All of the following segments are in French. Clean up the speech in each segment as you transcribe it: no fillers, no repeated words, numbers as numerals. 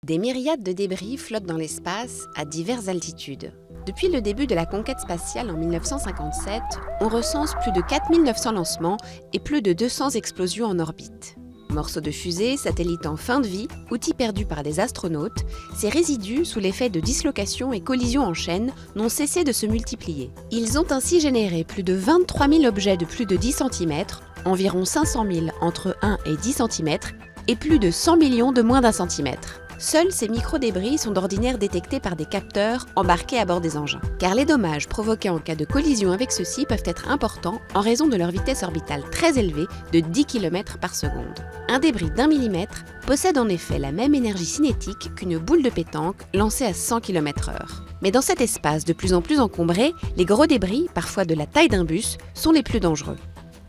Des myriades de débris flottent dans l'espace à diverses altitudes. Depuis le début de la conquête spatiale en 1957, on recense plus de 4900 lancements et plus de 200 explosions en orbite. Morceaux de fusées, satellites en fin de vie, outils perdus par des astronautes, ces résidus, sous l'effet de dislocations et collisions en chaîne, n'ont cessé de se multiplier. Ils ont ainsi généré plus de 23 000 objets de plus de 10 cm, environ 500 000 entre 1 et 10 cm, et plus de 100 millions de moins d'un centimètre. Seuls ces micro-débris sont d'ordinaire détectés par des capteurs embarqués à bord des engins, car les dommages provoqués en cas de collision avec ceux-ci peuvent être importants en raison de leur vitesse orbitale très élevée de 10 km par seconde. Un débris d'1 millimètre possède en effet la même énergie cinétique qu'une boule de pétanque lancée à 100 km/h. Mais dans cet espace de plus en plus encombré, les gros débris, parfois de la taille d'un bus, sont les plus dangereux.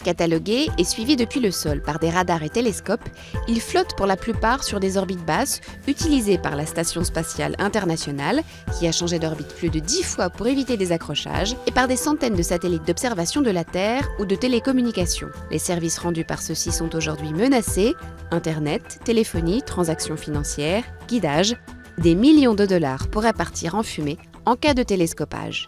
Catalogués et suivis depuis le sol par des radars et télescopes, ils flottent pour la plupart sur des orbites basses utilisées par la Station spatiale internationale, qui a changé d'orbite plus de 10 fois pour éviter des accrochages, et par des centaines de satellites d'observation de la Terre ou de télécommunications. Les services rendus par ceux-ci sont aujourd'hui menacés: Internet, téléphonie, transactions financières, guidage. Des millions de dollars pourraient partir en fumée en cas de télescopage.